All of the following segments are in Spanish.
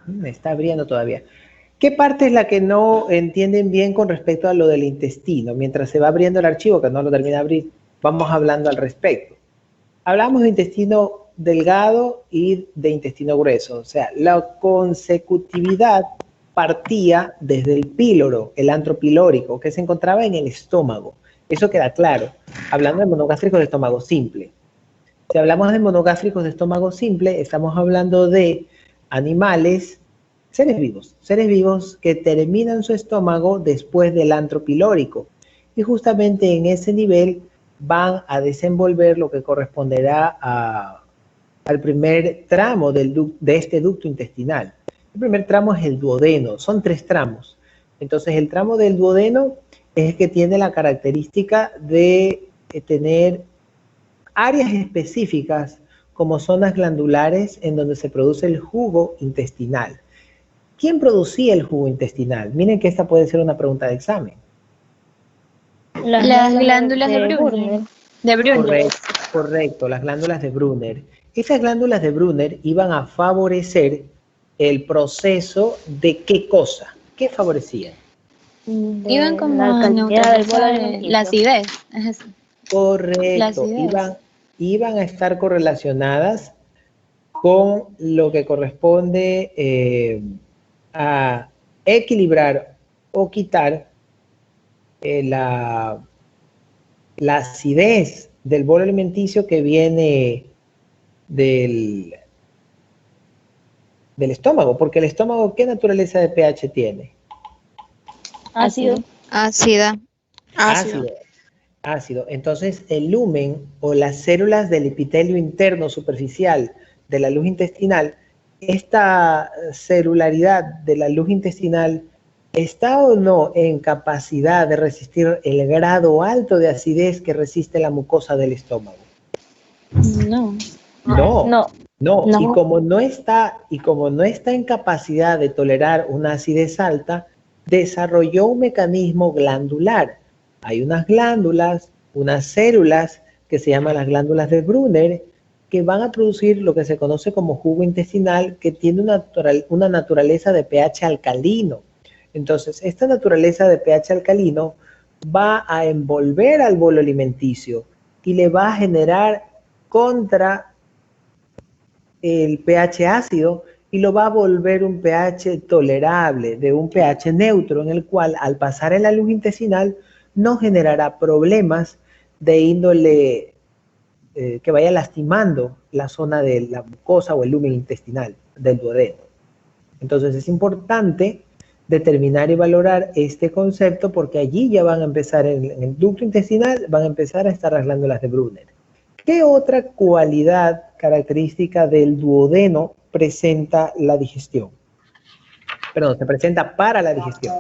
Me está abriendo todavía. ¿Qué parte es la que no entienden bien con respecto a lo del intestino? Mientras se va abriendo el archivo, que no lo termina de abrir, vamos hablando al respecto. Hablamos de intestino delgado y de intestino grueso. O sea, la consecutividad partía desde el píloro, el antro pilórico, que se encontraba en el estómago. Eso queda claro. Hablando de monogástricos de estómago simple. Si hablamos de monogástricos de estómago simple, estamos hablando de animales, seres vivos que terminan su estómago después del antro pilórico. Y justamente en ese nivel van a desenvolver lo que corresponderá al primer tramo de este ducto intestinal. El primer tramo es el duodeno, son 3 tramos. Entonces el tramo del duodeno es el que tiene la característica de tener áreas específicas como zonas glandulares en donde se produce el jugo intestinal. ¿Quién producía el jugo intestinal? Miren que esta puede ser una pregunta de examen. Las glándulas de Brunner. Correcto, las glándulas de Brunner. Esas glándulas de Brunner iban a favorecer el proceso de ¿qué cosa? ¿Qué favorecían? Iban como a neutralizar la acidez. Es eso. Correcto, iban a estar correlacionadas con lo que corresponde a equilibrar o quitar la acidez del bolo alimenticio que viene del estómago, porque el estómago, ¿qué naturaleza de pH tiene? Ácido. Ácido. Entonces, el lumen o las células del epitelio interno superficial de la luz intestinal, esta celularidad de la luz intestinal ¿está o no en capacidad de resistir el grado alto de acidez que resiste la mucosa del estómago? No. Y como no está en capacidad de tolerar una acidez alta, desarrolló un mecanismo glandular. Hay unas glándulas, unas células que se llaman las glándulas de Brunner, que van a producir lo que se conoce como jugo intestinal, que tiene una naturaleza de pH alcalino. Entonces, esta naturaleza de pH alcalino va a envolver al bolo alimenticio y le va a generar contra el pH ácido y lo va a volver un pH tolerable, de un pH neutro, en el cual al pasar en la luz intestinal no generará problemas de índole que vaya lastimando la zona de la mucosa o el lumen intestinal del duodeno. Entonces es importante determinar y valorar este concepto porque allí ya van a empezar, en el ducto intestinal, van a empezar a estar las glándulas de Brunner. ¿Qué otra cualidad característica del duodeno presenta la digestión? Perdón, se presenta para la digestión.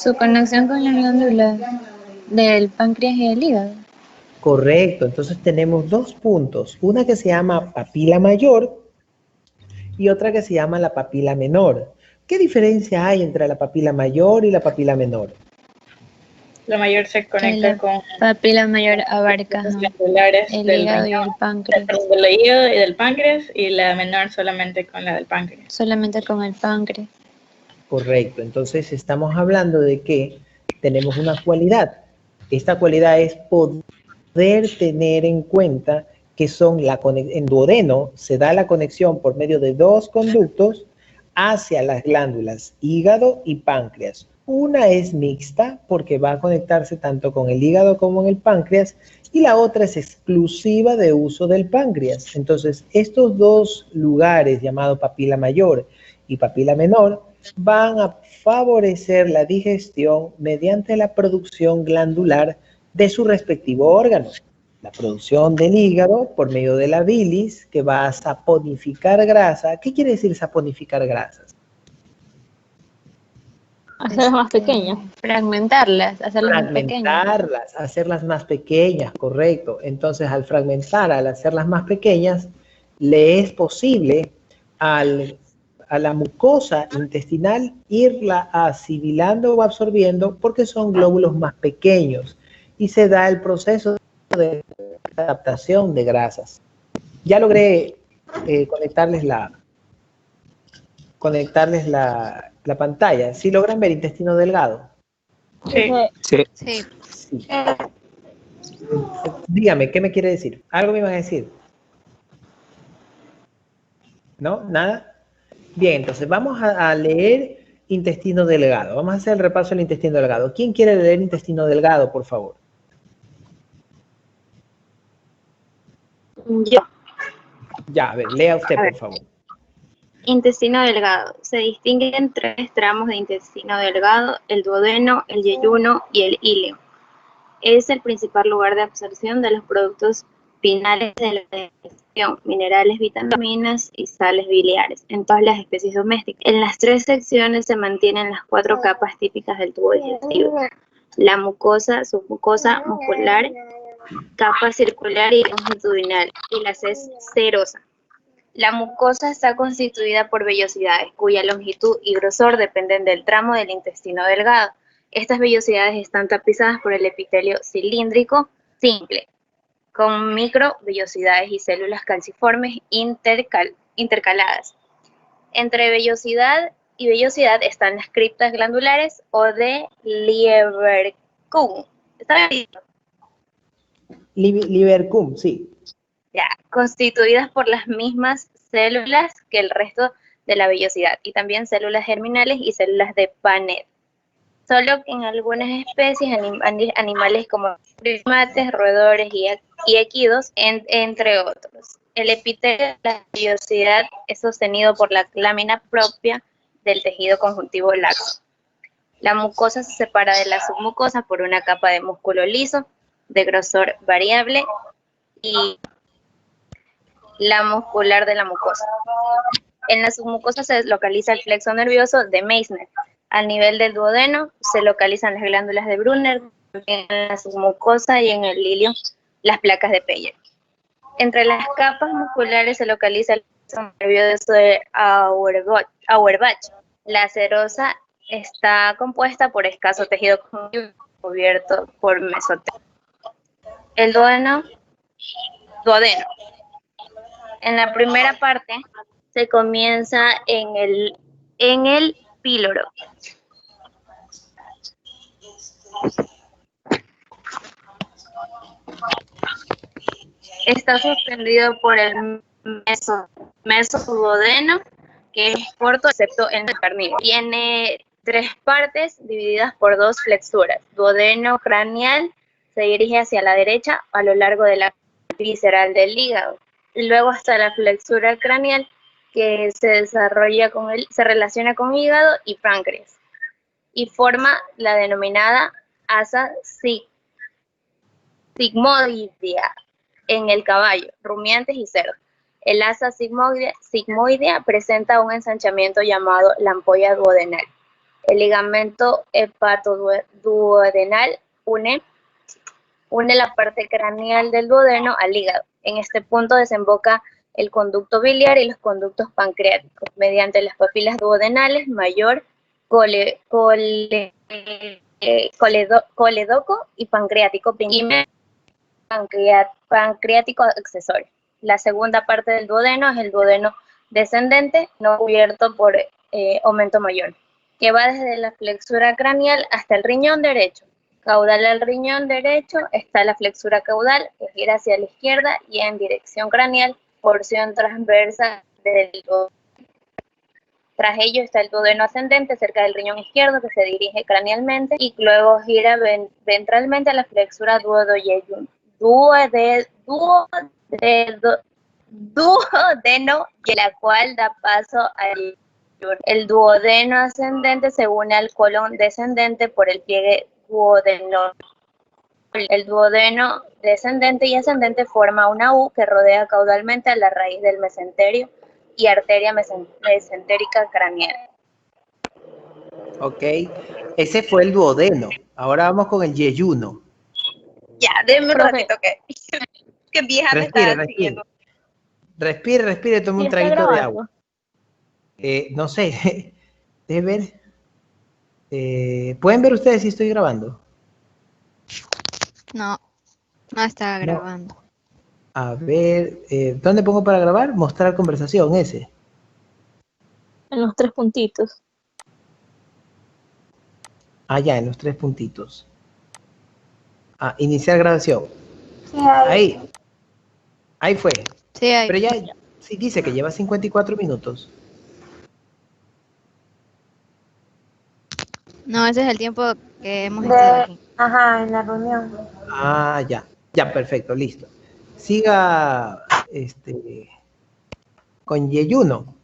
Su conexión con las glándulas del páncreas y el hígado. Correcto, entonces tenemos 2 puntos, una que se llama papila mayor y otra que se llama la papila menor. ¿Qué diferencia hay entre la papila mayor y la papila menor? La mayor se conecta con... La papila mayor abarca el hígado y el páncreas. Del hígado y del páncreas, y la menor solamente con la del páncreas. Solamente con el páncreas. Correcto, entonces estamos hablando de que tenemos una cualidad. Esta cualidad es poder tener en cuenta que en duodeno se da la conexión por medio de 2 conductos hacia las glándulas hígado y páncreas. Una es mixta porque va a conectarse tanto con el hígado como en el páncreas y la otra es exclusiva de uso del páncreas. Entonces, estos 2 lugares llamados papila mayor y papila menor van a favorecer la digestión mediante la producción glandular de su respectivo órgano. La producción del hígado por medio de la bilis, que va a saponificar grasa. ¿Qué quiere decir saponificar grasas? Hacerlas más pequeñas. Fragmentarlas, hacerlas más pequeñas, correcto. Entonces, al fragmentar, al hacerlas más pequeñas, le es posible a la mucosa intestinal irla asimilando o absorbiendo porque son glóbulos más pequeños y se da el proceso de adaptación de grasas. Ya logré conectarles la conectarles la pantalla. ¿Sí logran ver intestino delgado? Sí. Sí. Sí. Dígame, ¿qué me quiere decir? ¿Algo me iban a decir? ¿No? ¿Nada? Bien, entonces vamos a leer intestino delgado. Vamos a hacer el repaso del intestino delgado. ¿Quién quiere leer intestino delgado, por favor? Yo. Ya, a ver, lea usted, por favor. Intestino delgado. Se distinguen 3 tramos de intestino delgado: el duodeno, el yeyuno y el íleo. Es el principal lugar de absorción de los productos finales de la digestión, minerales, vitaminas y sales biliares, en todas las especies domésticas. En las 3 secciones se mantienen las 4 capas típicas del tubo digestivo: la mucosa, submucosa, muscular, capa circular y longitudinal, y la serosa. La mucosa está constituida por vellosidades, cuya longitud y grosor dependen del tramo del intestino delgado. Estas vellosidades están tapizadas por el epitelio cilíndrico simple, con microvellosidades y células calciformes intercaladas. Entre vellosidad y vellosidad están las criptas glandulares o de Lieberkühn. ¿Está bien? Lieberkühn, sí. Ya, constituidas por las mismas células que el resto de la vellosidad, y también células germinales y células de Paneth. Solo que en algunas especies animales como primates, roedores y equidos, entre otros. El epitelio de la vellosidad es sostenido por la lámina propia del tejido conjuntivo laxo. La mucosa se separa de la submucosa por una capa de músculo liso, de grosor variable, y la muscular de la mucosa. En la submucosa se localiza el flexo nervioso de Meissner. Al nivel del duodeno se localizan las glándulas de Brunner, en la submucosa y en el ilio las placas de Peyer. Entre las capas musculares se localiza el flexo nervioso de Auerbach. La serosa está compuesta por escaso tejido cubierto por mesotelioma. El duodeno. En la primera parte se comienza en el píloro. Está suspendido por el mesoduodeno, que es corto excepto en el carnívoro. Tiene 3 partes divididas por 2 flexuras. Duodeno craneal se dirige hacia la derecha a lo largo de la visceral del hígado. Y luego está la flexura craneal, que se relaciona con hígado y páncreas y forma la denominada asa sigmoidea en el caballo, rumiantes y cerdos. El asa sigmoidea presenta un ensanchamiento llamado la ampolla duodenal. El ligamento hepatoduodenal une la parte craneal del duodeno al hígado. En este punto desemboca el conducto biliar y los conductos pancreáticos. Mediante las papilas duodenales mayor, coledoco y pancreático principal, pancreático accesorio. La segunda parte del duodeno es el duodeno descendente, no cubierto por aumento mayor, que va desde la flexura craneal hasta el riñón derecho. Caudal al riñón derecho está la flexura caudal, que gira hacia la izquierda y en dirección craneal, porción transversa del duodeno. Tras ello está el duodeno ascendente cerca del riñón izquierdo, que se dirige cranealmente y luego gira ventralmente a la flexura duodeno, y la cual da paso al el duodeno ascendente se une al colon descendente por el pliegue duodenal. El duodeno descendente y ascendente forma una U que rodea caudalmente a la raíz del mesenterio y arteria mesentérica craneal. Ok, ese fue el duodeno. Ahora vamos con el yeyuno. Ya, denme un ratito que vieja me está siguiendo. Respire, tome un traguito de agua. No sé, debe ver. ¿Pueden ver ustedes si estoy grabando? No está grabando. A ver, ¿dónde pongo para grabar? Mostrar conversación, ese. En los 3 puntitos. Ah, ya, en los 3 puntitos. Ah, iniciar grabación. Sí, ahí. Ahí fue. Sí, ahí. Pero ya, sí dice que lleva 54 minutos. No, ese es el tiempo que hemos estado aquí. Ajá, en la reunión. Ah, ya. Ya, perfecto, listo. Siga con yeyuno.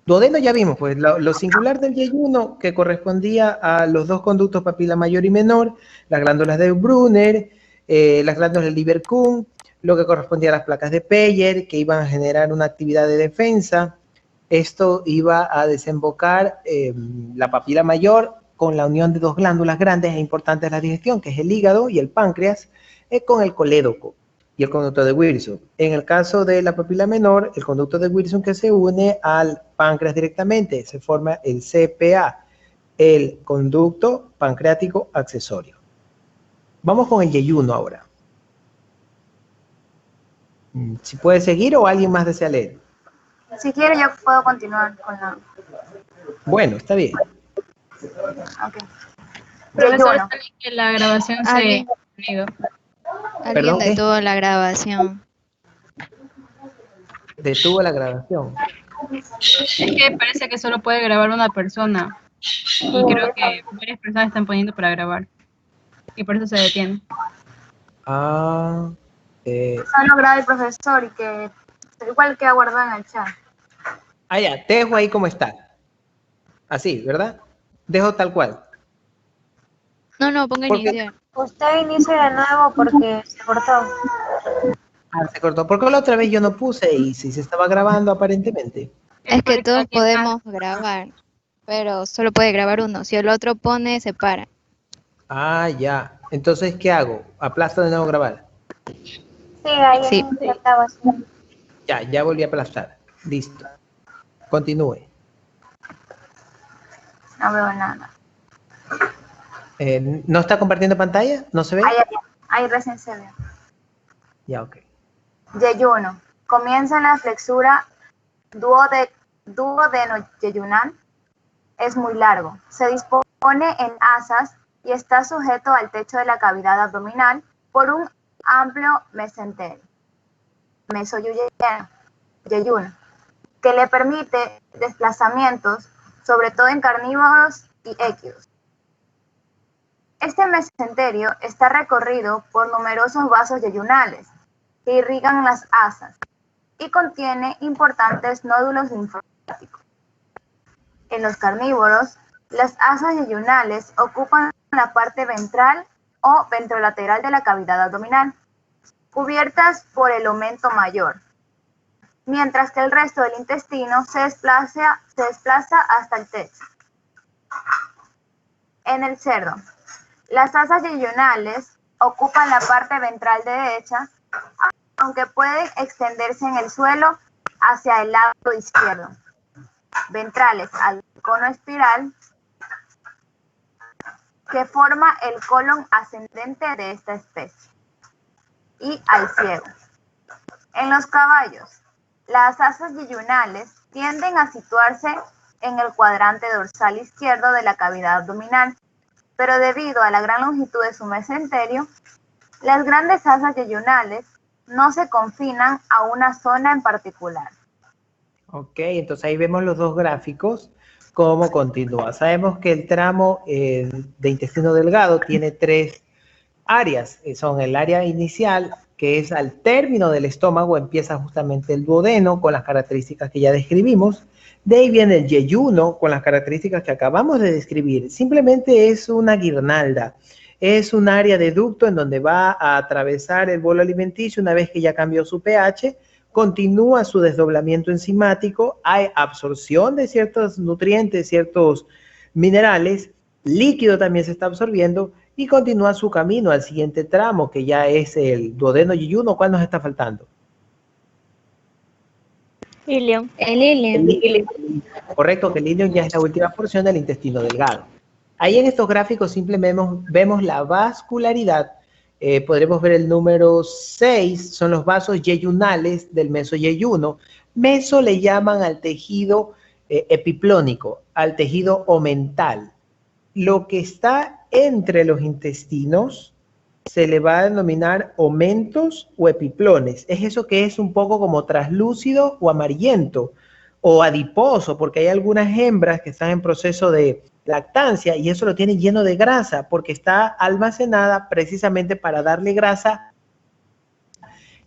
Duodeno ya vimos, pues, lo singular del yeyuno que correspondía a los 2 conductos papila mayor y menor, las glándulas de Brunner, las glándulas de Lieberkühn, lo que correspondía a las placas de Peyer, que iban a generar una actividad de defensa. Esto iba a desembocar la papila mayor con la unión de 2 glándulas grandes e importantes de la digestión, que es el hígado y el páncreas, con el colédoco y el conducto de Wilson. En el caso de la papila menor, el conducto de Wilson que se une al páncreas directamente, se forma el CPA, el conducto pancreático accesorio. Vamos con el yeyuno ahora. Si puede seguir o alguien más desea leer. Si quiere, yo puedo continuar con la... Bueno, está bien. Ok. Profesor, Yeyuno. sabe que la grabación se ¿Alguien? ha ido. Alguien Perdón, ¿qué? detuvo la grabación. Detuvo la grabación. Es que parece que solo puede grabar una persona. Y creo que varias personas están poniendo para grabar. Y por eso se detiene. Ah, Solo graba el profesor y que igual queda guardado en el chat. ya, te dejo ahí como está. Así, ¿verdad? Dejo tal cual. No, ponga ¿Por qué? iniciar. Usted inicia de nuevo porque se cortó. Ah, se cortó. ¿Por qué la otra vez yo no puse y si se estaba grabando aparentemente? Es que porque todos alguien más- podemos grabar, pero solo puede grabar uno. Si el otro pone, se para. Ah, ya. Entonces, ¿qué hago? ¿Aplasto de nuevo grabar? Sí, ahí Sí. en la grabación. Ya volví a aplastar. Listo. Continúe. No veo nada. ¿No está compartiendo pantalla? ¿No se ve? Ahí recién se ve. Ya, ok. Yeyuno. Comienza en la flexura duodeno-yeyunal. Es muy largo. Se dispone en asas y está sujeto al techo de la cavidad abdominal por un amplio mesenterio, mesoyeyuno, que le permite desplazamientos, sobre todo en carnívoros y equidus. Este mesenterio está recorrido por numerosos vasos yeyunales que irrigan las asas y contiene importantes nódulos linfáticos. En los carnívoros, las asas yeyunales ocupan la parte ventral o ventrolateral de la cavidad abdominal, cubiertas por el omento mayor, mientras que el resto del intestino se desplaza hasta el techo. En el cerdo, las asas yeyunales ocupan la parte ventral derecha, aunque pueden extenderse en el suelo hacia el lado izquierdo, ventrales al cono espiral que forma el colon ascendente de esta especie, y al ciego. En los caballos, las asas yeyunales tienden a situarse en el cuadrante dorsal izquierdo de la cavidad abdominal, pero debido a la gran longitud de su mesenterio, las grandes asas yeyunales no se confinan a una zona en particular. Ok, entonces ahí vemos los 2 gráficos, cómo continúa. Sabemos que el tramo de intestino delgado tiene 3 áreas. Son el área inicial, que es al término del estómago, empieza justamente el duodeno con las características que ya describimos. De ahí viene el yeyuno con las características que acabamos de describir. Simplemente es una guirnalda. Es un área de ducto en donde va a atravesar el bolo alimenticio una vez que ya cambió su pH, continúa su desdoblamiento enzimático, hay absorción de ciertos nutrientes, ciertos minerales, líquido también se está absorbiendo y continúa su camino al siguiente tramo, que ya es el duodeno yeyuno. ¿Cuál nos está faltando? Ilion. El ilion. Correcto, que el ilion ya es la última porción del intestino delgado. Ahí en estos gráficos simplemente vemos la vascularidad. Podremos ver el número 6, son los vasos yeyunales del mesoyeyuno. Meso le llaman al tejido epiplónico, al tejido omental. Lo que está entre los intestinos se le va a denominar omentos o epiplones. Es eso que es un poco como traslúcido o amarillento o adiposo, porque hay algunas hembras que están en proceso de lactancia y eso lo tiene lleno de grasa porque está almacenada precisamente para darle grasa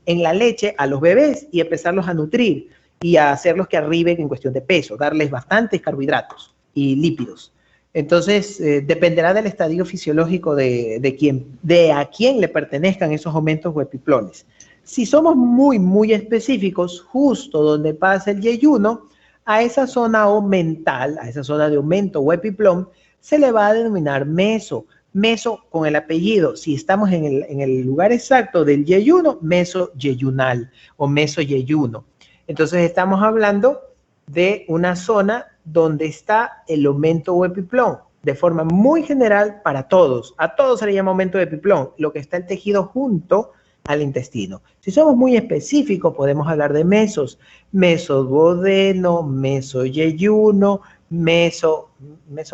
en la leche a los bebés y empezarlos a nutrir y a hacerlos que arriben en cuestión de peso, darles bastantes carbohidratos y lípidos. Entonces, dependerá del estadio fisiológico de a quién le pertenezcan esos aumentos o epiplones. Si somos muy específicos, justo donde pasa el yeyuno, a esa zona aumental, a esa zona de aumento o epiplón, se le va a denominar meso. Meso con el apellido, si estamos en el lugar exacto del yeyuno, meso yeyunal o meso yeyuno. Entonces estamos hablando de una zona donde está el aumento o epiplón, de forma muy general para todos. A todos se le llama aumento o epiplón, lo que está el tejido junto al intestino. Si somos muy específicos, podemos hablar de mesos, mesoduodeno, mesoyeyuno, meso,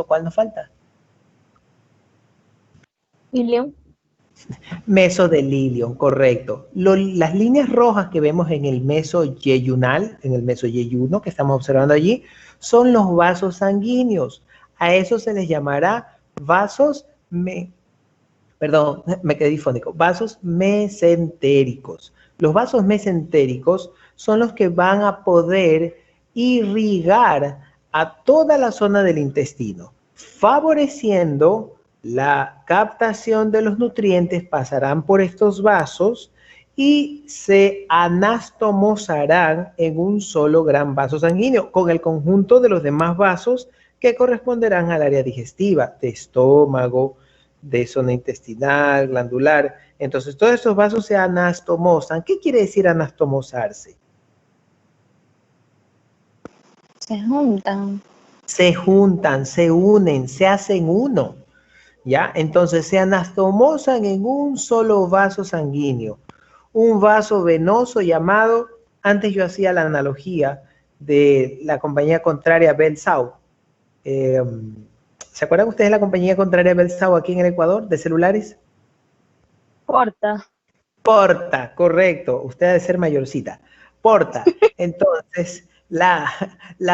¿cuál nos falta? Ilion. Meso del ilion, correcto. Las líneas rojas que vemos en el meso yeyunal, en el meso yeyuno que estamos observando allí, son los vasos sanguíneos. A eso se les llamará vasos, me quedé difónico, vasos mesentéricos. Los vasos mesentéricos son los que van a poder irrigar a toda la zona del intestino, favoreciendo la captación de los nutrientes. Pasarán por estos vasos y se anastomosarán en un solo gran vaso sanguíneo con el conjunto de los demás vasos que corresponderán al área digestiva, de estómago, de zona intestinal, glandular. Entonces todos estos vasos se anastomosan. ¿Qué quiere decir anastomosarse? Se juntan. Se juntan, se unen, se hacen uno. ¿Ya? Entonces se anastomosan en un solo vaso sanguíneo, un vaso venoso llamado, antes yo hacía la analogía de la compañía contraria Belsau. ¿Se acuerdan ustedes de la compañía contraria Belsau aquí en el Ecuador, de celulares? Porta. Porta, correcto. Usted ha de ser mayorcita. Porta. Entonces, la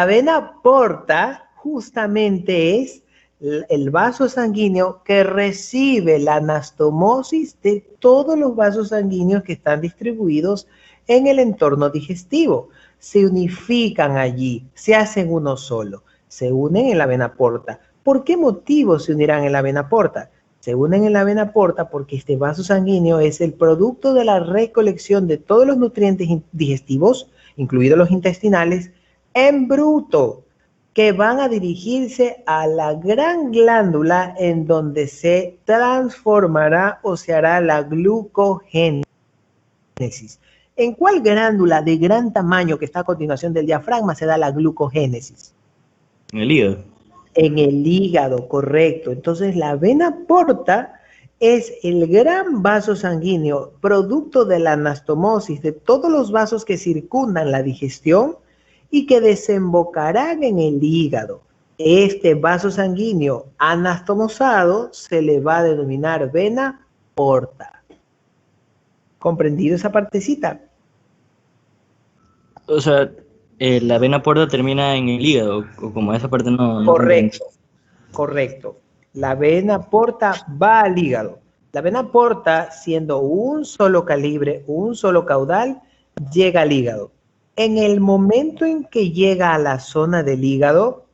vena porta justamente es el vaso sanguíneo que recibe la anastomosis de todos los vasos sanguíneos que están distribuidos en el entorno digestivo. Se unifican allí, se hacen uno solo, se unen en la vena porta. ¿Por qué motivo se unirán en la vena porta? Se unen en la vena porta porque este vaso sanguíneo es el producto de la recolección de todos los nutrientes digestivos, incluidos los intestinales, en bruto, que van a dirigirse a la gran glándula en donde se transformará o se hará la glucogénesis. ¿En cuál glándula de gran tamaño que está a continuación del diafragma se da la glucogénesis? En el hígado. En el hígado, correcto. Entonces la vena porta es el gran vaso sanguíneo, producto de la anastomosis de todos los vasos que circundan la digestión y que desembocarán en el hígado. Este vaso sanguíneo anastomosado se le va a denominar vena porta. ¿Comprendido esa partecita? O sea, la vena porta termina en el hígado, o como esa parte no correcto, correcto. La vena porta va al hígado. La vena porta, siendo un solo calibre, un solo caudal, llega al hígado. En el momento en que llega a la zona del hígado,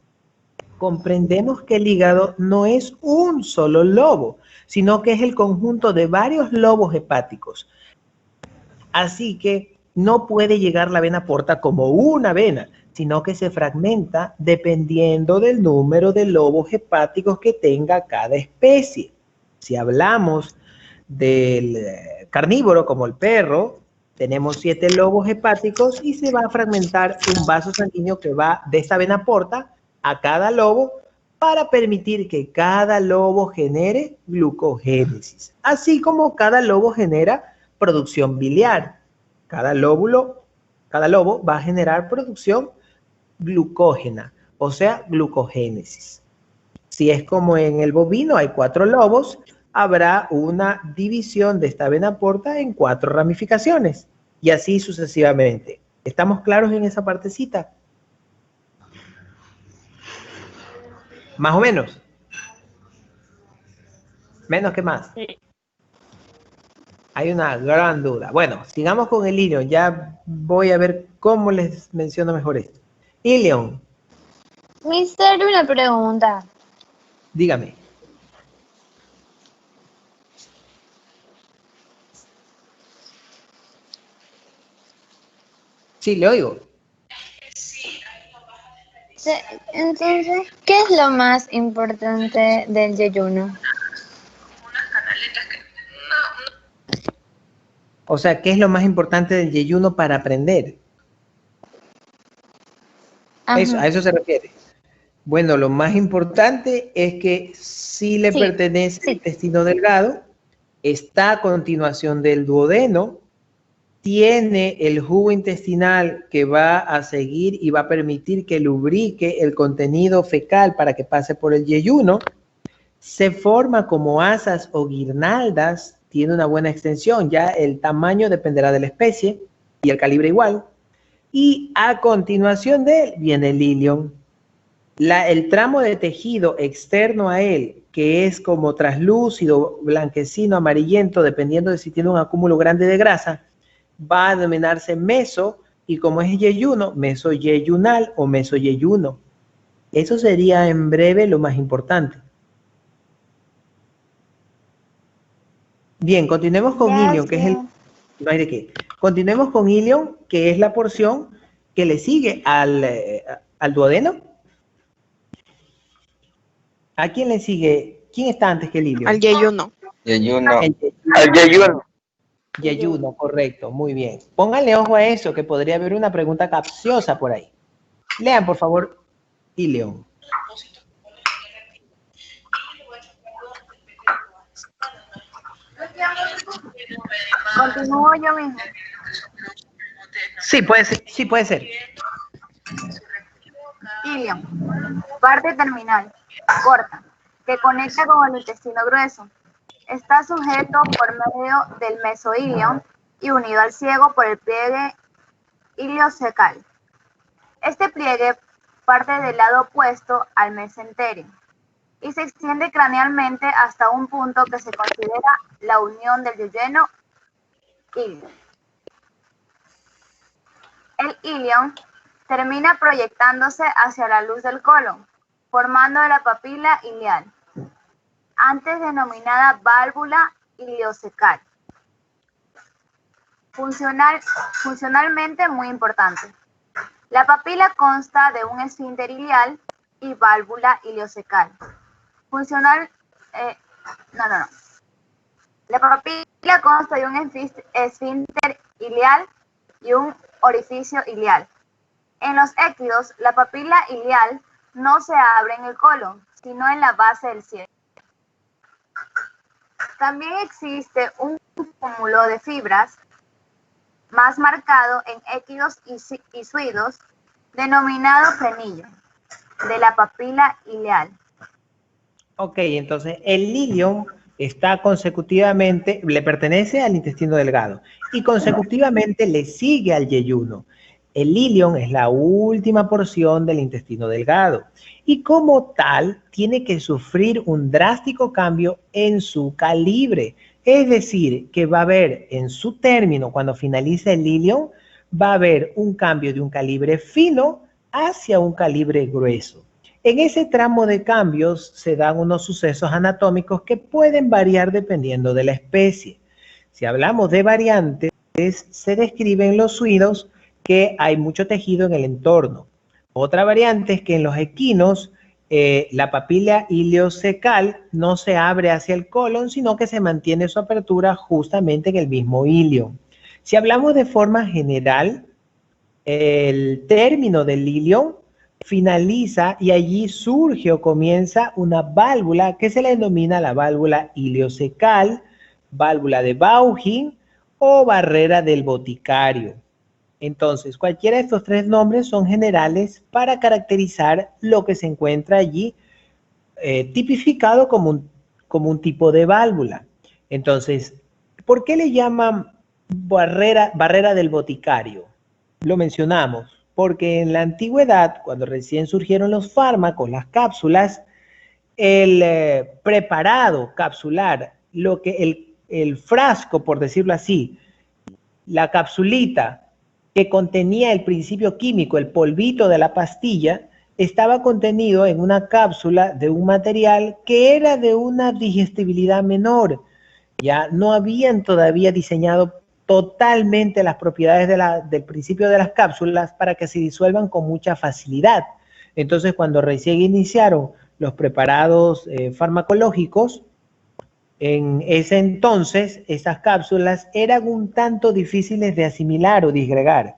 comprendemos que el hígado no es un solo lobo, sino que es el conjunto de varios lobos hepáticos. Así que no puede llegar la vena porta como una vena, sino que se fragmenta dependiendo del número de lobos hepáticos que tenga cada especie. Si hablamos del carnívoro como el perro, tenemos 7 lobos hepáticos y se va a fragmentar un vaso sanguíneo que va de esta vena porta a cada lobo para permitir que cada lobo genere glucogénesis, así como cada lobo genera producción biliar. Cada lobo va a generar producción glucógena. o sea, glucogénesis. Si es como en el bovino, hay 4 lobos, habrá una división de esta vena porta en 4 ramificaciones, y así sucesivamente. ¿Estamos claros en esa partecita? Más o menos. Menos que más. Sí. Hay una gran duda. Bueno, sigamos con el ilion. Ya voy a ver cómo les menciono mejor esto. Ilion. Mister, una pregunta. Dígame. Sí, le oigo. Entonces, ¿qué es lo más importante del yeyuno? O sea, ¿qué es lo más importante del yeyuno para aprender? Eso, a eso se refiere. Bueno, lo más importante es que sí le pertenece al intestino delgado, está a continuación del duodeno, tiene el jugo intestinal que va a seguir y va a permitir que lubrique el contenido fecal para que pase por el yeyuno, se forma como asas o guirnaldas, tiene una buena extensión, ya el tamaño dependerá de la especie y el calibre igual, y a continuación de él viene el ilion. El tramo de tejido externo a él, que es como traslúcido, blanquecino, amarillento, dependiendo de si tiene un acúmulo grande de grasa, va a denominarse meso, y como es yeyuno, mesoyeyunal o mesoyeyuno. Eso sería en breve lo más importante. Bien, continuemos con ilion, que es el... No hay de qué. Continuemos con ilion, que es la porción que le sigue al duodeno. ¿A quién le sigue? ¿Quién está antes que el ilion? Al yeyuno. Yeyuno. Al yeyuno. Yeyuno, correcto, muy bien. Pónganle ojo a eso, que podría haber una pregunta capciosa por ahí. Lean, por favor, ilion. ¿Continúo yo mismo? Sí, puede ser. Sí, puede ser. Ilion, parte terminal, corta, que conecta con el intestino grueso. Está sujeto por medio del mesoilion y unido al ciego por el pliegue iliocecal. Este pliegue parte del lado opuesto al mesenterio y se extiende cranealmente hasta un punto que se considera la unión del duodeno ilion. El ilion termina proyectándose hacia la luz del colon, formando la papila ileal, antes denominada válvula iliocecal. Funcionalmente muy importante. La papila consta de un esfínter ileal y válvula iliocecal. La papila consta de un esfínter ileal y un orificio ileal. En los équidos, la papila ileal no se abre en el colon, sino en la base del ciego. También existe un cúmulo de fibras más marcado en équidos y suidos, denominado frenillo, de la papila ileal. Ok, entonces el ilion está consecutivamente, le pertenece al intestino delgado y consecutivamente le sigue al yeyuno. El ilion es la última porción del intestino delgado y como tal tiene que sufrir un drástico cambio en su calibre. Es decir, que va a haber en su término, cuando finalice el ilion, va a haber un cambio de un calibre fino hacia un calibre grueso. En ese tramo de cambios se dan unos sucesos anatómicos que pueden variar dependiendo de la especie. Si hablamos de variantes, se describen los suidos que hay mucho tejido en el entorno. Otra variante es que en los equinos la papila iliocecal no se abre hacia el colon, sino que se mantiene su apertura justamente en el mismo ilion. Si hablamos de forma general, el término del ilion finaliza y allí surge o comienza una válvula que se le denomina la válvula iliocecal, válvula de Bauhin o barrera del boticario. Entonces, cualquiera de estos tres nombres son generales para caracterizar lo que se encuentra allí tipificado como un tipo de válvula. Entonces, ¿por qué le llaman barrera del boticario? Lo mencionamos, porque en la antigüedad, cuando recién surgieron los fármacos, las cápsulas, el preparado capsular, el frasco, por decirlo así, la capsulita que contenía el principio químico, el polvito de la pastilla, estaba contenido en una cápsula de un material que era de una digestibilidad menor. Ya no habían todavía diseñado totalmente las propiedades del principio de las cápsulas para que se disuelvan con mucha facilidad. Entonces, cuando recién iniciaron los preparados farmacológicos, en ese entonces, esas cápsulas eran un tanto difíciles de asimilar o disgregar.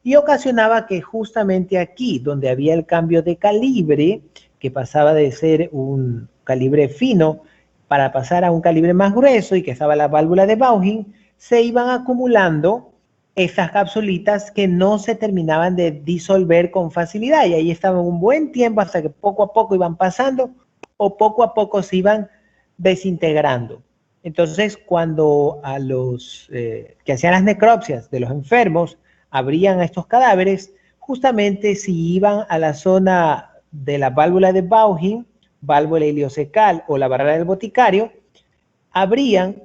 Y ocasionaba que justamente aquí, donde había el cambio de calibre, que pasaba de ser un calibre fino para pasar a un calibre más grueso y que estaba la válvula de Bauhin, se iban acumulando estas capsulitas que no se terminaban de disolver con facilidad. Y ahí estaban un buen tiempo hasta que poco a poco iban pasando o poco a poco se iban desintegrando. Entonces, cuando a los que hacían las necropsias de los enfermos abrían estos cadáveres, justamente si iban a la zona de la válvula de Bauhin, válvula iliocecal o la barrera del boticario,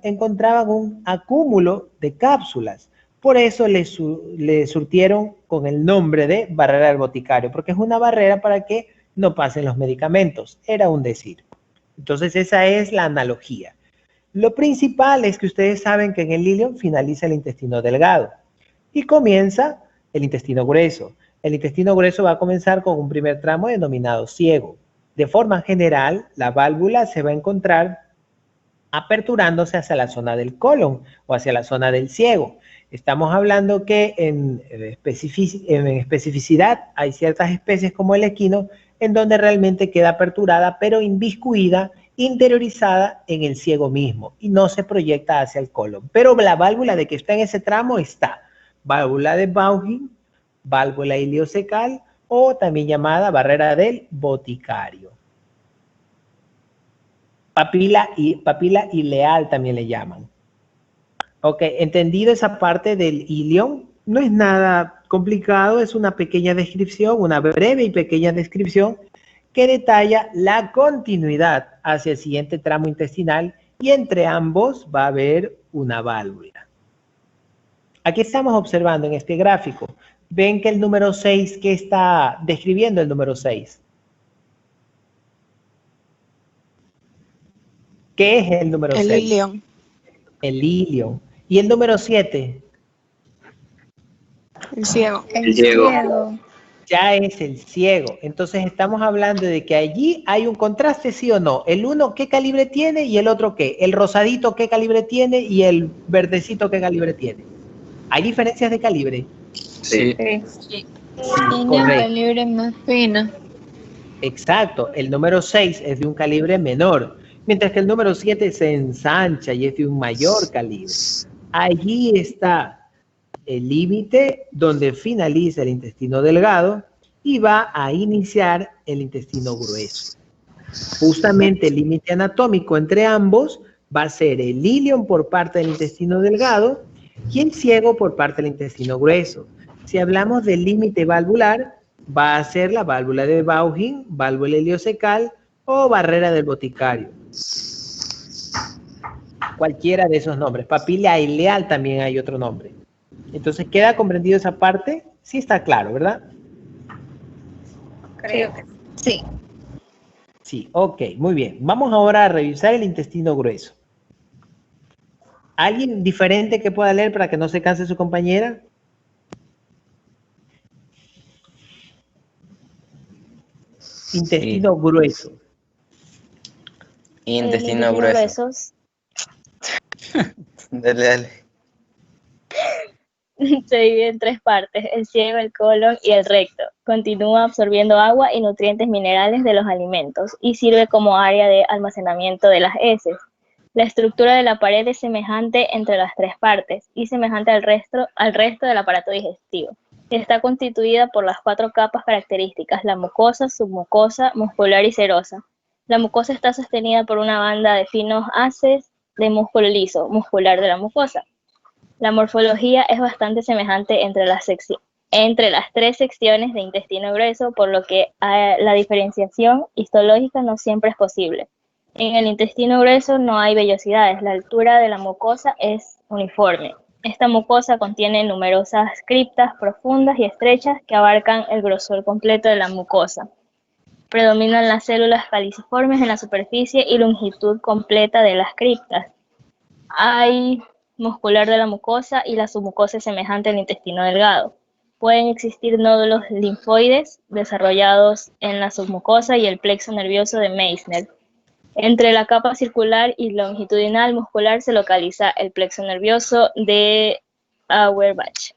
encontraban un acúmulo de cápsulas. Por eso le surtieron con el nombre de barrera del boticario, porque es una barrera para que no pasen los medicamentos. Era un decir. Entonces esa es la analogía. Lo principal es que ustedes saben que en el ileum finaliza el intestino delgado y comienza el intestino grueso. El intestino grueso va a comenzar con un primer tramo denominado ciego. De forma general, la válvula se va a encontrar aperturándose hacia la zona del colon o hacia la zona del ciego. Estamos hablando que en especificidad hay ciertas especies como el equino en donde realmente queda aperturada pero inviscuida, interiorizada en el ciego mismo y no se proyecta hacia el colon. Pero la válvula de que está en ese tramo está. Válvula de Bauhin, válvula iliocecal o también llamada barrera del boticario. Papila ileal también le llaman. Ok, entendido esa parte del ilion, no es nada complicado, es una pequeña descripción, una breve y pequeña descripción que detalla la continuidad hacia el siguiente tramo intestinal y entre ambos va a haber una válvula. Aquí estamos observando en este gráfico, ven que el número 6, ¿qué está describiendo el número 6? ¿Qué es el número 6? El ilion. El ilion. ¿Y el número 7? El ciego. El ciego. Ya es el ciego. Entonces estamos hablando de que allí hay un contraste, ¿sí o no? El uno, ¿qué calibre tiene? Y el otro, ¿qué? El rosadito, ¿qué calibre tiene? Y el verdecito, ¿qué calibre tiene? ¿Hay diferencias de calibre? Sí. Sí. Tiene un calibre más fino. Exacto. El número 6 es de un calibre menor, mientras que el número 7 se ensancha y es de un mayor calibre. Allí está el límite donde finaliza el intestino delgado y va a iniciar el intestino grueso. Justamente el límite anatómico entre ambos va a ser el ilion por parte del intestino delgado y el ciego por parte del intestino grueso. Si hablamos del límite valvular, va a ser la válvula de Bauhin, válvula iliocecal o barrera del boticario. Cualquiera de esos nombres. Papila ileal también hay otro nombre. Entonces, ¿queda comprendido esa parte? Sí está claro, ¿verdad? Creo que Sí. Sí, ok, muy bien. Vamos ahora a revisar el intestino grueso. ¿Alguien diferente que pueda leer para que no se canse su compañera? Intestino grueso. Intestino grueso. Dale. Se divide en tres partes, el ciego, el colon y el recto. Continúa absorbiendo agua y nutrientes minerales de los alimentos y sirve como área de almacenamiento de las heces. La estructura de la pared es semejante entre las tres partes y semejante al resto del aparato digestivo. Está constituida por las 4 capas características: la mucosa, submucosa, muscular y serosa. La mucosa está sostenida por una banda de finos haces de músculo liso, muscular de la mucosa. La morfología es bastante semejante entre las 3 secciones de intestino grueso, por lo que la diferenciación histológica no siempre es posible. En el intestino grueso no hay vellosidades, la altura de la mucosa es uniforme. Esta mucosa contiene numerosas criptas profundas y estrechas que abarcan el grosor completo de la mucosa. Predominan las células caliciformes en la superficie y longitud completa de las criptas. Hay muscular de la mucosa y la submucosa es semejante al intestino delgado. Pueden existir nódulos linfoides desarrollados en la submucosa y el plexo nervioso de Meissner. Entre la capa circular y longitudinal muscular se localiza el plexo nervioso de Auerbach.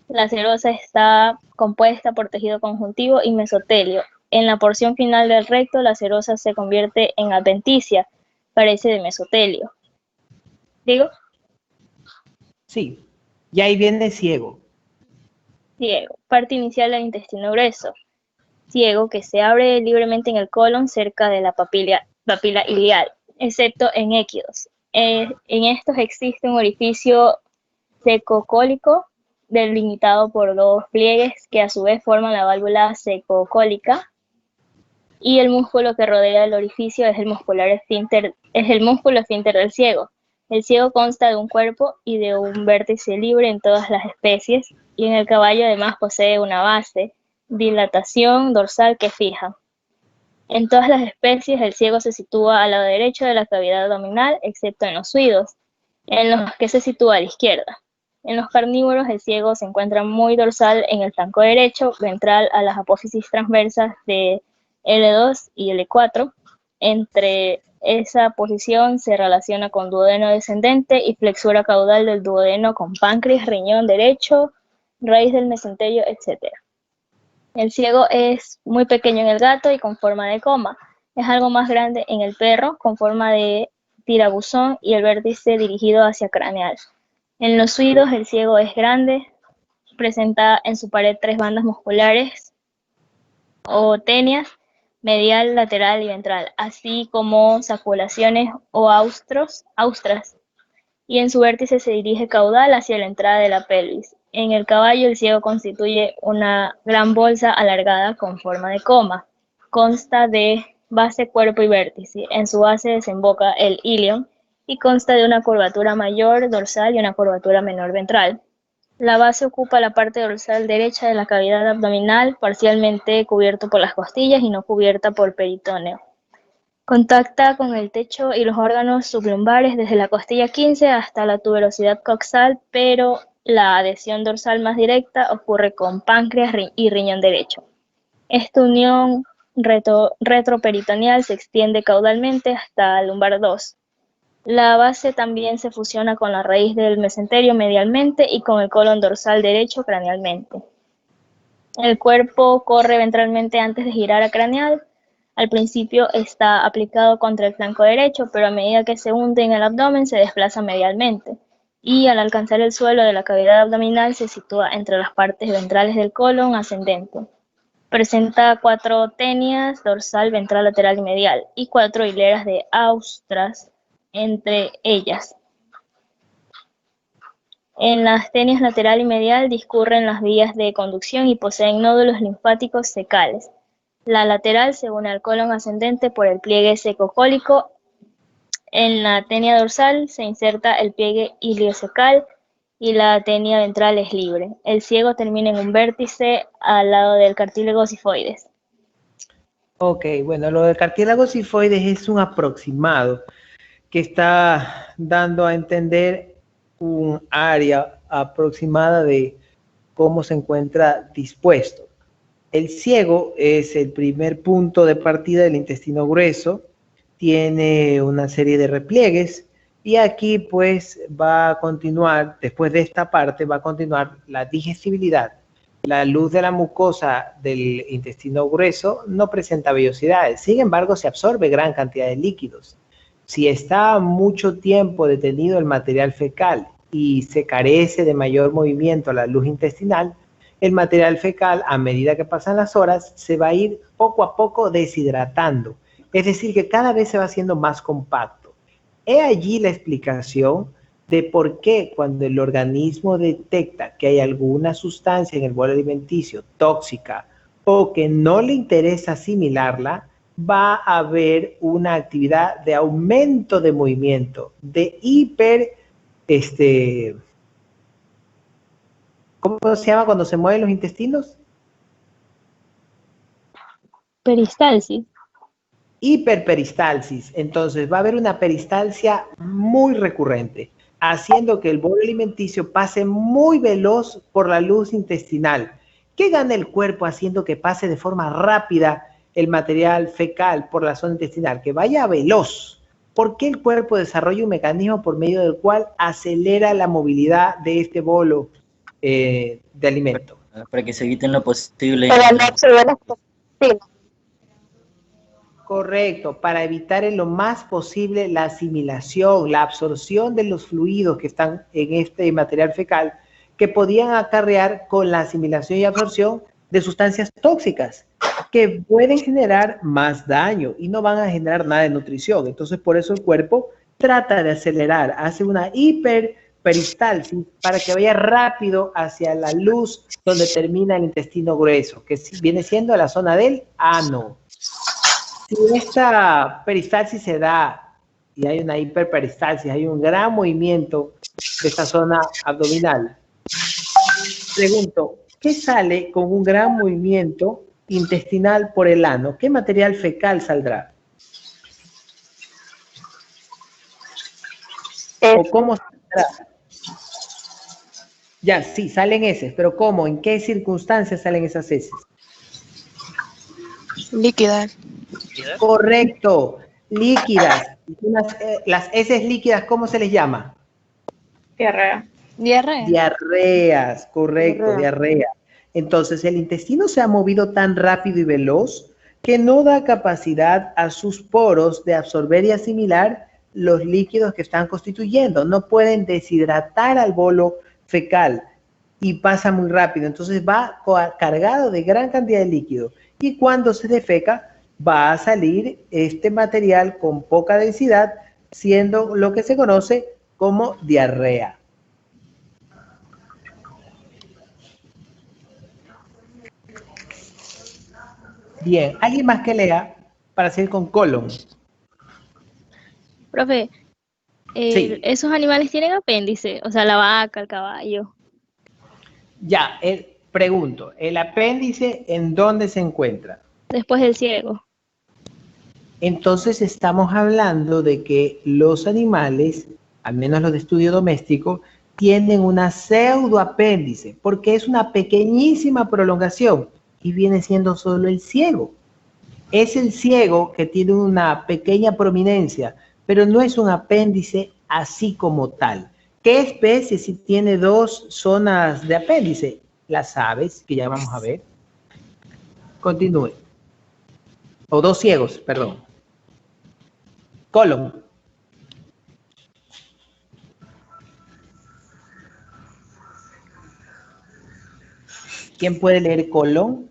La serosa está compuesta por tejido conjuntivo y mesotelio. En la porción final del recto, la serosa se convierte en adventicia, carece de mesotelio. ¿Digo? Sí. Y ahí viene ciego. Ciego. Parte inicial del intestino grueso. Ciego que se abre libremente en el colon cerca de la papila iliar, excepto en équidos. En estos existe un orificio secocólico delimitado por 2 pliegues que a su vez forman la válvula secocólica, y el músculo que rodea el orificio es el músculo esfínter del ciego. El ciego consta de un cuerpo y de un vértice libre en todas las especies, y en el caballo además posee una base, dilatación dorsal que fija. En todas las especies el ciego se sitúa al lado derecho de la cavidad abdominal, excepto en los suidos, en los que se sitúa a la izquierda. En los carnívoros el ciego se encuentra muy dorsal en el flanco derecho, ventral a las apófisis transversas de L2 y L4. Entre esa posición se relaciona con duodeno descendente y flexura caudal del duodeno con páncreas, riñón derecho, raíz del mesenterio, etc. El ciego es muy pequeño en el gato y con forma de coma. Es algo más grande en el perro, con forma de tirabuzón y el vértice dirigido hacia craneal. En los suidos el ciego es grande, presenta en su pared 3 bandas musculares o ténias, medial, lateral y ventral, así como saculaciones o austras, y en su vértice se dirige caudal hacia la entrada de la pelvis. En el caballo el ciego constituye una gran bolsa alargada con forma de coma. Consta de base, cuerpo y vértice. En su base desemboca el ilion y consta de una curvatura mayor dorsal y una curvatura menor ventral. La base ocupa la parte dorsal derecha de la cavidad abdominal, parcialmente cubierto por las costillas y no cubierta por peritoneo. Contacta con el techo y los órganos sublumbares desde la costilla 15 hasta la tuberosidad coxal, pero la adhesión dorsal más directa ocurre con páncreas y riñón derecho. Esta unión retroperitoneal se extiende caudalmente hasta el lumbar 2. La base también se fusiona con la raíz del mesenterio medialmente y con el colon dorsal derecho cranealmente. El cuerpo corre ventralmente antes de girar a craneal. Al principio está aplicado contra el flanco derecho, pero a medida que se hunde en el abdomen se desplaza medialmente, y al alcanzar el suelo de la cavidad abdominal se sitúa entre las partes ventrales del colon ascendente. Presenta 4 ténias, dorsal, ventral, lateral y medial, y 4 hileras de austras entre ellas. En las ténias lateral y medial discurren las vías de conducción y poseen nódulos linfáticos cecales. La lateral se une al colon ascendente por el pliegue secocólico. En la tenia dorsal se inserta el pliegue iliocecal y la tenia ventral es libre. El ciego termina en un vértice al lado del cartílago sifoides. Ok, bueno, lo del cartílago sifoides es un aproximado que está dando a entender un área aproximada de cómo se encuentra dispuesto. El ciego es el primer punto de partida del intestino grueso, tiene una serie de repliegues y aquí pues va a continuar, después de esta parte va a continuar la digestibilidad. La luz de la mucosa del intestino grueso no presenta vellosidades, sin embargo se absorbe gran cantidad de líquidos. Si está mucho tiempo detenido el material fecal y se carece de mayor movimiento a la luz intestinal, el material fecal, a medida que pasan las horas, se va a ir poco a poco deshidratando. Es decir, que cada vez se va haciendo más compacto. He allí la explicación de por qué cuando el organismo detecta que hay alguna sustancia en el bolo alimenticio tóxica o que no le interesa asimilarla, va a haber una actividad de aumento de movimiento, de ¿cómo se llama cuando se mueven los intestinos? Peristalsis. Hiperperistalsis. Entonces va a haber una peristalsia muy recurrente, haciendo que el bolo alimenticio pase muy veloz por la luz intestinal. ¿Qué gana el cuerpo haciendo que pase de forma rápida el material fecal por la zona intestinal? Que vaya veloz. ¿Por qué el cuerpo desarrolla un mecanismo por medio del cual acelera la movilidad de este bolo de alimento? Para que se eviten lo posible. Para no absorber las toxinas. Correcto, para evitar en lo más posible la asimilación, la absorción de los fluidos que están en este material fecal, que podían acarrear con la asimilación y absorción de sustancias tóxicas que pueden generar más daño y no van a generar nada de nutrición. Entonces, por eso el cuerpo trata de acelerar, hace una hiperperistalsis para que vaya rápido hacia la luz donde termina el intestino grueso, que viene siendo la zona del ano. Si esta peristalsis se da y hay una hiperperistalsis, hay un gran movimiento de esta zona abdominal, pregunto, ¿qué sale con un gran movimiento intestinal por el ano? ¿Qué material fecal saldrá? ¿O cómo saldrá? Ya, sí, salen heces, pero ¿cómo? ¿En qué circunstancias salen esas heces? Líquidas. Correcto, líquidas. Las heces líquidas, ¿cómo se les llama? Diarrea. Diarrea. Diarreas, correcto, diarrea. Entonces, el intestino se ha movido tan rápido y veloz que no da capacidad a sus poros de absorber y asimilar los líquidos que están constituyendo. No pueden deshidratar al bolo fecal y pasa muy rápido. Entonces, va cargado de gran cantidad de líquido. Y cuando se defeca, va a salir este material con poca densidad, siendo lo que se conoce como diarrea. Bien, ¿alguien más que lea para seguir con colon? Profe, Sí. esos animales tienen apéndice, o sea, la vaca, el caballo. Ya, pregunto, ¿el apéndice en dónde se encuentra? Después del ciego. Entonces estamos hablando de que los animales, al menos los de estudio doméstico, tienen una pseudoapéndice, porque es una pequeñísima prolongación y viene siendo solo el ciego. Es el ciego que tiene una pequeña prominencia, pero no es un apéndice así como tal. ¿Qué especie si tiene dos zonas de apéndice? Las aves, que ya vamos a ver. Continúe. O dos ciegos, perdón. Colon. ¿Quién puede leer colon?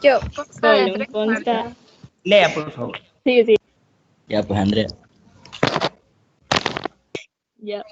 Yo. Colon, consta. Lea, por favor. Sí, sí. Ya, pues Andrea. Ya.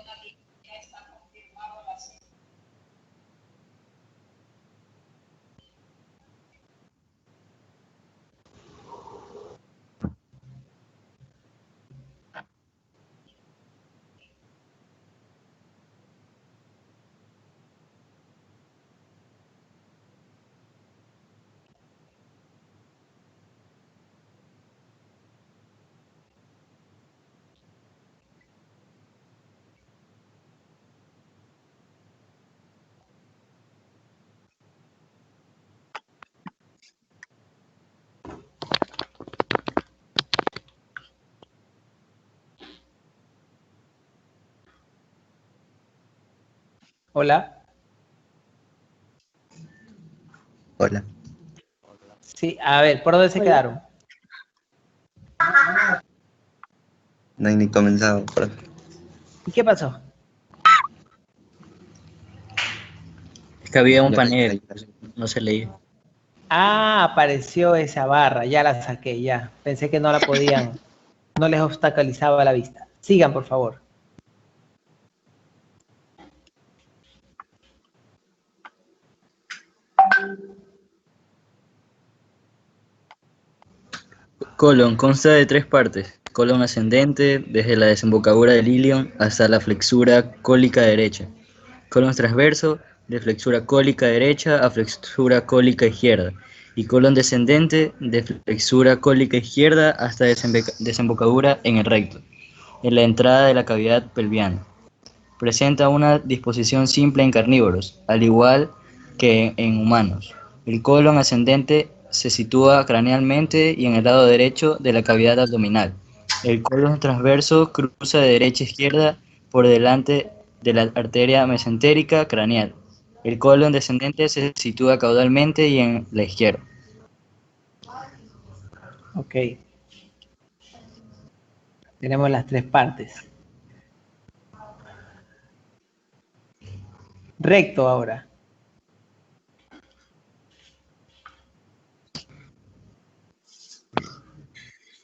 Hola. Hola. Sí, a ver, ¿por dónde se Hola. quedaron? No hay ni comenzado, profe. ¿Y qué pasó? Es que había un Ya panel, casi. no se leía. Ah, apareció esa barra, ya la saqué, ya. Pensé que no la podían, no les obstaculizaba la vista. Sigan, por favor. Colon consta de 3 partes. Colon ascendente, desde la desembocadura del ilion hasta la flexura cólica derecha. Colon transverso, de flexura cólica derecha a flexura cólica izquierda. Y colon descendente, de flexura cólica izquierda hasta desembocadura en el recto, en la entrada de la cavidad pelviana. Presenta una disposición simple en carnívoros, al igual que en humanos. El colon ascendente se sitúa cranealmente y en el lado derecho de la cavidad abdominal. El colon transverso cruza de derecha a izquierda por delante de la arteria mesentérica craneal. El colon descendente se sitúa caudalmente y en la izquierda. Ok. Tenemos las 3 partes. Recto ahora.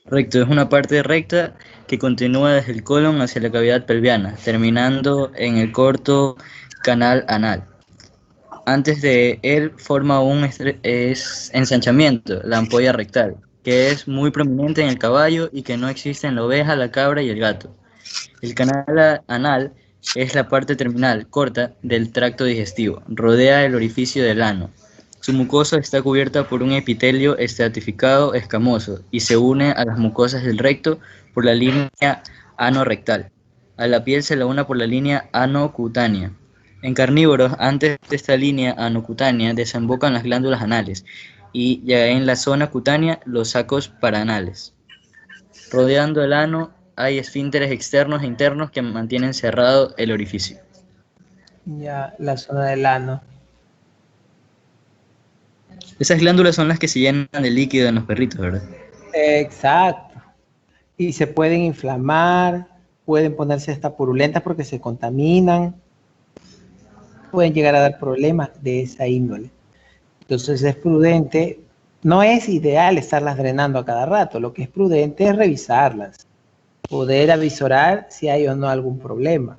Recto es una parte recta que continúa desde el colon hacia la cavidad pelviana, terminando en el corto canal anal. Antes de él forma un ensanchamiento, la ampolla rectal, que es muy prominente en el caballo y que no existe en la oveja, la cabra y el gato. El canal anal es la parte terminal, corta, del tracto digestivo. Rodea el orificio del ano. Su mucosa está cubierta por un epitelio estratificado escamoso y se une a las mucosas del recto por la línea ano-rectal. A la piel se la une por la línea ano-cutánea. En carnívoros, antes de esta línea ano-cutánea desembocan las glándulas anales y ya en la zona cutánea los sacos paranales. Rodeando el ano hay esfínteres externos e internos que mantienen cerrado el orificio. Ya, la zona del ano. Esas glándulas son las que se llenan de líquido en los perritos, ¿verdad? Exacto. Y se pueden inflamar, pueden ponerse hasta purulentas porque se contaminan, pueden llegar a dar problemas de esa índole. Entonces es prudente, no es ideal estarlas drenando a cada rato, lo que es prudente es revisarlas, poder avisorar si hay o no algún problema.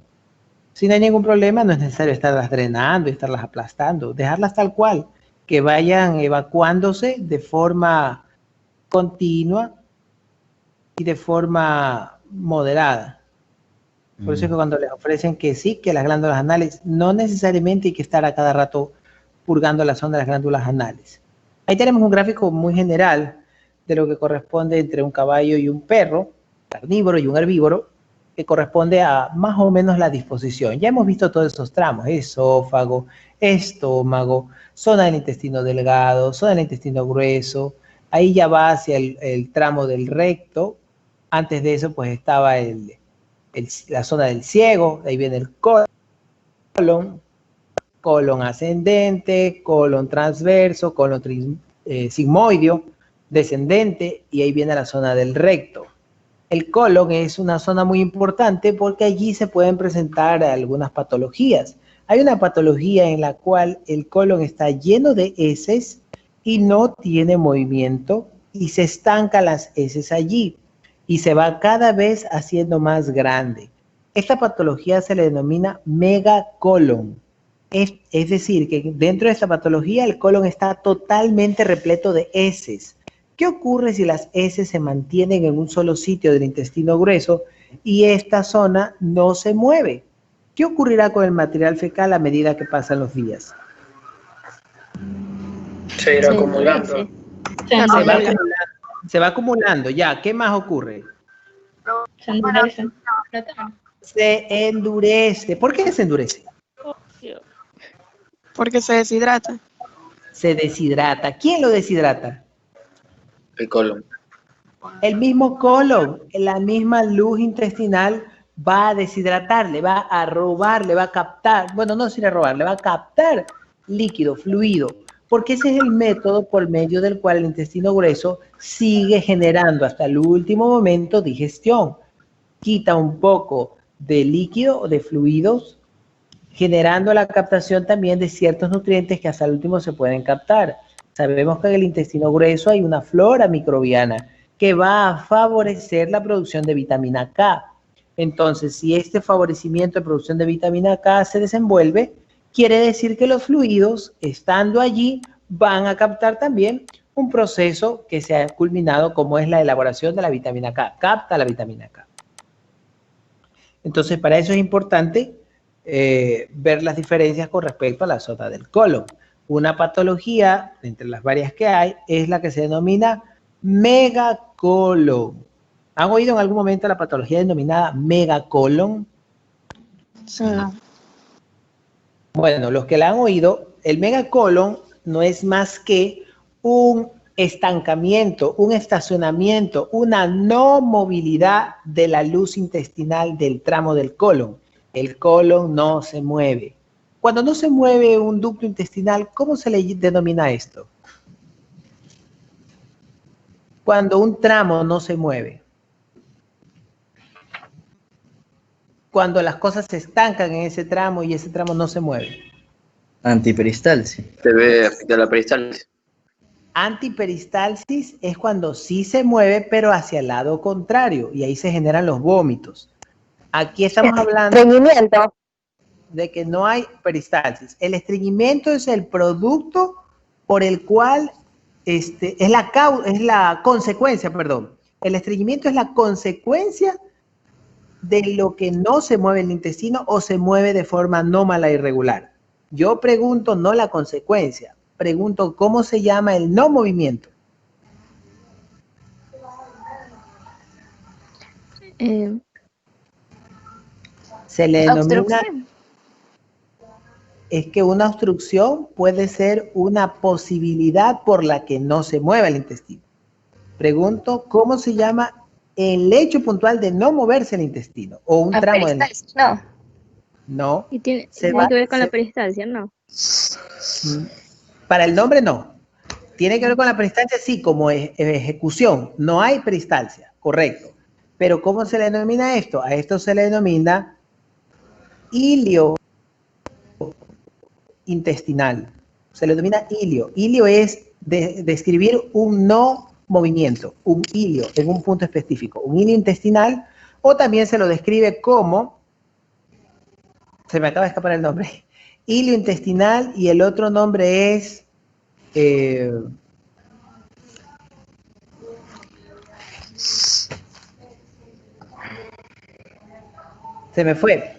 Si no hay ningún problema, no es necesario estarlas drenando y estarlas aplastando, dejarlas tal cual, que vayan evacuándose de forma continua y de forma moderada. Por eso es que cuando les ofrecen que sí, que las glándulas anales, no necesariamente hay que estar a cada rato purgando la zona de las glándulas anales. Ahí tenemos un gráfico muy general de lo que corresponde entre un caballo y un perro, carnívoro y un herbívoro, que corresponde a más o menos la disposición. Ya hemos visto todos esos tramos, esófago, estómago, zona del intestino delgado, zona del intestino grueso, ahí ya va hacia el tramo del recto. Antes de eso pues estaba la zona del ciego, de ahí viene el colon, colon ascendente, colon transverso, colon sigmoideo, descendente, y ahí viene la zona del recto. El colon es una zona muy importante porque allí se pueden presentar algunas patologías. Hay una patología en la cual el colon está lleno de heces y no tiene movimiento y se estancan las heces allí y se va cada vez haciendo más grande. Esta patología se le denomina megacolon. Es decir, que dentro de esta patología el colon está totalmente repleto de heces. ¿Qué ocurre si las heces se mantienen en un solo sitio del intestino grueso y esta zona no se mueve? ¿Qué ocurrirá con el material fecal a medida que pasan los días? Se irá acumulando. Se va acumulando, ya. ¿Qué más ocurre? Se endurece. Se endurece. ¿Por qué se endurece? Porque se deshidrata. Se deshidrata. ¿Quién lo deshidrata? El colon. El mismo colon, la misma luz intestinal va a deshidratar, le va a robar, le va a captar, bueno, no sirve robar, le va a captar líquido, fluido, porque ese es el método por medio del cual el intestino grueso sigue generando hasta el último momento digestión. quita un poco de líquido o de fluidos, generando la captación también de ciertos nutrientes que hasta el último se pueden captar. Sabemos que en el intestino grueso hay una flora microbiana que va a favorecer la producción de vitamina K. Entonces, si este favorecimiento de producción de vitamina K se desenvuelve, quiere decir que los fluidos, estando allí, van a captar también un proceso que se ha culminado como es la elaboración de la vitamina K. Capta la vitamina K. Entonces, para eso es importante ver las diferencias con respecto a la zona del colon. Una patología, entre las varias que hay, es la que se denomina megacolon. ¿Han oído en algún momento la patología denominada megacolon? No. Bueno, los que la han oído, el megacolon no es más que un estancamiento, un estacionamiento, una no movilidad de la luz intestinal del tramo del colon. El colon no se mueve. Cuando no se mueve un ducto intestinal, ¿cómo se le denomina esto? Cuando un tramo no se mueve. Cuando las cosas se estancan en ese tramo y ese tramo no se mueve. Antiperistalsis. Se ve afectada la peristalsis. Antiperistalsis es cuando sí se mueve, pero hacia el lado contrario, y ahí se generan los vómitos. Aquí estamos hablando de que no hay peristalsis. El estreñimiento es el producto por el cual, es la consecuencia, perdón. El estreñimiento es la consecuencia de lo que no se mueve el intestino o se mueve de forma anómala e irregular. Yo pregunto no la consecuencia, pregunto cómo se llama el no movimiento. Se le denomina, Obstrucción. es que una obstrucción puede ser una posibilidad por la que no se mueve el intestino. Pregunto cómo se llama el hecho puntual de no moverse el intestino o un tramo del Peristalsis, no. no. Y tiene Se que va- ver con la se- peristalsia, ¿no? Para el nombre no. Tiene que ver con la peristalsia, sí, como ejecución. No hay peristalsia, correcto. Pero ¿cómo se le denomina esto? A esto se le denomina hilio intestinal. Se le denomina hilio. Hilio es describir un no movimiento, un hilio en un punto específico, un hilio intestinal, o también se lo describe como, se me acaba de escapar el nombre, hilio intestinal, y el otro nombre es se me fue,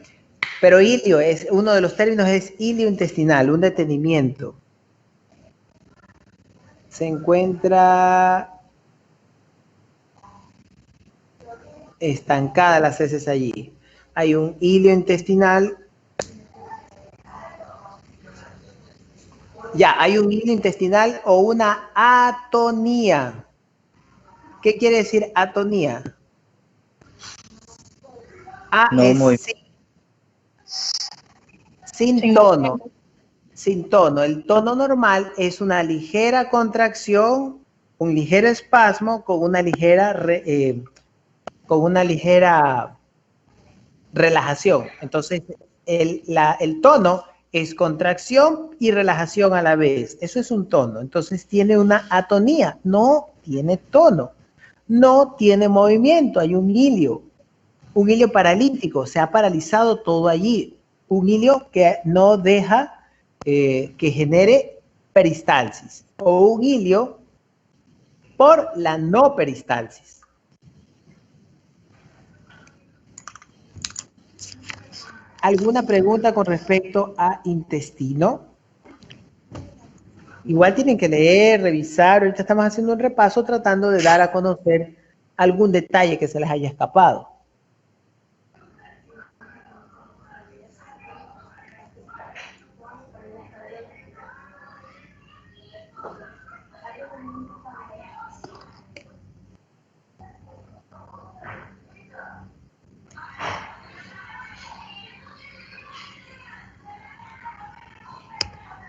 pero hilio es, uno de los términos es hilio intestinal, un detenimiento. Se encuentra estancada las heces allí. Hay un hilio intestinal. Ya, hay un hilio intestinal o una atonía. ¿Qué quiere decir atonía? A No es muy- sin tono. Sin tono. El tono normal es una ligera contracción, un ligero espasmo con una ligera relajación. Entonces, el tono es contracción y relajación a la vez. Eso es un tono. Entonces, tiene una atonía. No tiene tono. No tiene movimiento. Hay un hilio paralítico. Se ha paralizado todo allí. Un hilio que no deja que genere peristalsis. O un hilio por la no peristalsis. ¿Alguna pregunta con respecto a intestino? Igual tienen que leer, revisar. Ahorita estamos haciendo un repaso tratando de dar a conocer algún detalle que se les haya escapado.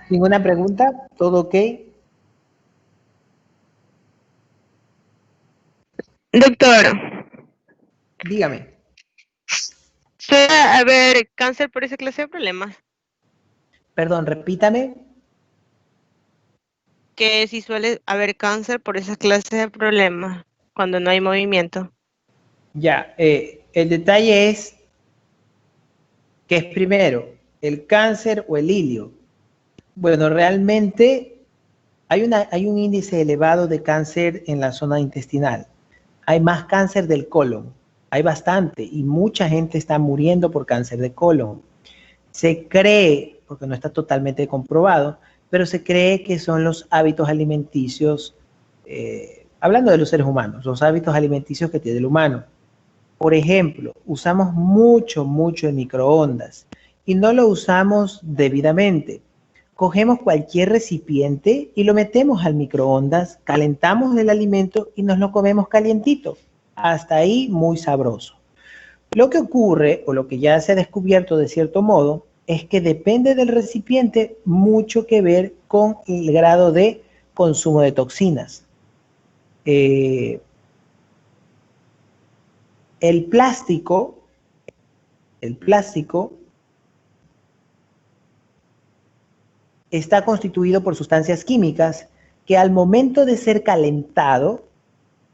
¿Ninguna pregunta? ¿Todo ok? Doctor, Dígame. ¿Suele haber cáncer por esa clase de problemas? Perdón, repítame. Que si suele haber cáncer por esa clase de problemas cuando no hay movimiento. Ya, el detalle es ¿qué es primero, el cáncer o el hilio? Bueno, realmente hay un índice elevado de cáncer en la zona intestinal. Hay más cáncer del colon, hay bastante, y mucha gente está muriendo por cáncer de colon. Se cree, porque no está totalmente comprobado, pero se cree que son los hábitos alimenticios, hablando de los seres humanos, los hábitos alimenticios que tiene el humano. Por ejemplo, usamos mucho el microondas y no lo usamos debidamente. Cogemos cualquier recipiente y lo metemos al microondas, calentamos el alimento y nos lo comemos calientito. Hasta ahí muy sabroso. Lo que ocurre, o lo que ya se ha descubierto de cierto modo, es que depende del recipiente mucho que ver con el grado de consumo de toxinas. El plástico está constituido por sustancias químicas que al momento de ser calentado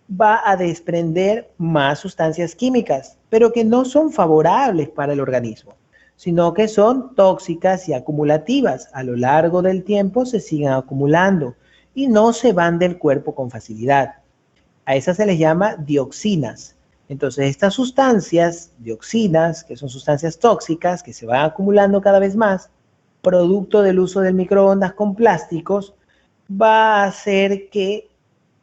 va a desprender más sustancias químicas, pero que no son favorables para el organismo, sino que son tóxicas y acumulativas. A lo largo del tiempo se siguen acumulando y no se van del cuerpo con facilidad. A esas se les llama dioxinas. Entonces, estas sustancias, dioxinas, que son sustancias tóxicas que se van acumulando cada vez más, producto del uso del microondas con plásticos, va a hacer que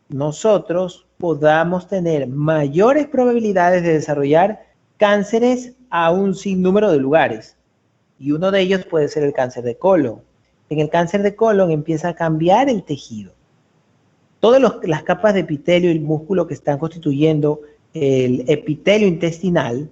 nosotros podamos tener mayores probabilidades de desarrollar cánceres a un sinnúmero de lugares. Y uno de ellos puede ser el cáncer de colon. En el cáncer de colon empieza a cambiar el tejido. Todas las capas de epitelio y músculo que están constituyendo el epitelio intestinal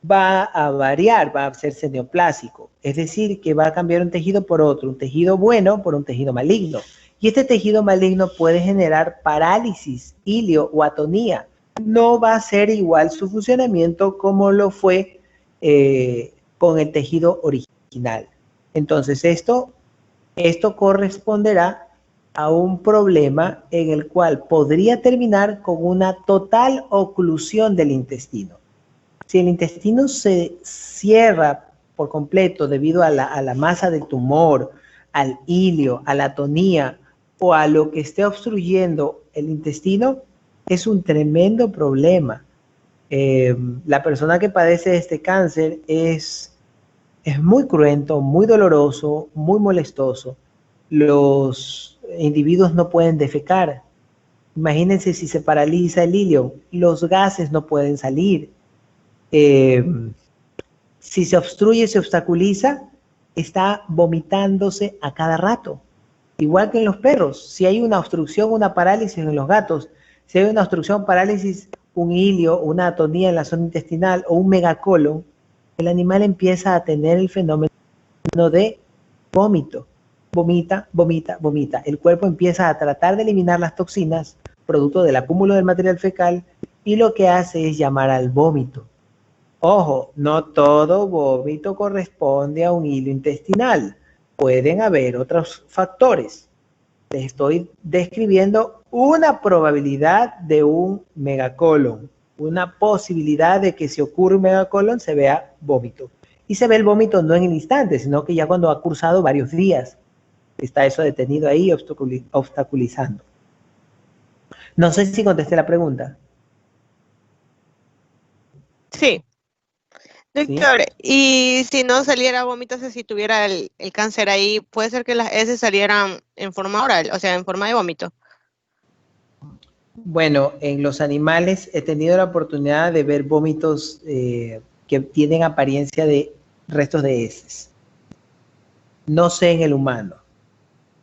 va a variar, va a hacerse neoplásico. Es decir, que va a cambiar un tejido por otro, un tejido bueno por un tejido maligno. Y este tejido maligno puede generar parálisis, hilio o atonía. No va a ser igual su funcionamiento como lo fue con el tejido original. Entonces, esto corresponderá a un problema en el cual podría terminar con una total oclusión del intestino. Si el intestino se cierra por completo debido a la masa del tumor, al hilio, a la atonía o a lo que esté obstruyendo el intestino, es un tremendo problema. La persona que padece de este cáncer es muy cruento, muy doloroso, muy molestoso. Los individuos no pueden defecar. Imagínense si se paraliza el hilio, los gases no pueden salir. Si se obstruye, se obstaculiza, está vomitándose a cada rato. Igual que en los perros, si hay una obstrucción, una parálisis en los gatos, si hay una obstrucción, parálisis, un hilio, una atonía en la zona intestinal o un megacolon, el animal empieza a tener el fenómeno de vómito. Vomita, vomita, vomita. El cuerpo empieza a tratar de eliminar las toxinas, producto del acúmulo del material fecal, y lo que hace es llamar al vómito. Ojo, no todo vómito corresponde a un hilo intestinal. Pueden haber otros factores. Les estoy describiendo una probabilidad de un megacolon, una posibilidad de que si ocurre un megacolon se vea vómito. Y se ve el vómito no en el instante, sino que ya cuando ha cursado varios días. Está eso detenido ahí, obstaculizando. No sé si contesté la pregunta. Sí. Doctor, y si no saliera vómitos, si tuviera el cáncer ahí, ¿puede ser que las heces salieran en forma oral, o sea, en forma de vómito? Bueno, en los animales he tenido la oportunidad de ver vómitos que tienen apariencia de restos de heces. No sé en el humano,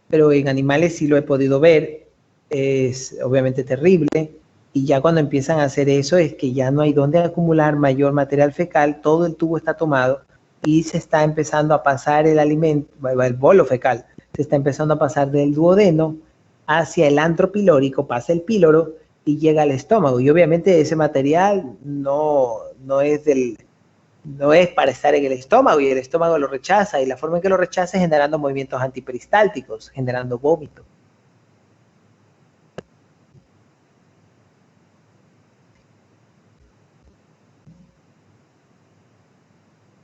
pero en animales sí lo he podido ver. Es obviamente terrible. Y ya cuando empiezan a hacer eso es que ya no hay dónde acumular mayor material fecal, todo el tubo está tomado y se está empezando a pasar el alimento, el bolo fecal, se está empezando a pasar del duodeno hacia el antro pilórico, pasa el píloro y llega al estómago. Y obviamente ese material no es del no es para estar en el estómago y el estómago lo rechaza, y la forma en que lo rechaza es generando movimientos antiperistálticos, generando vómito.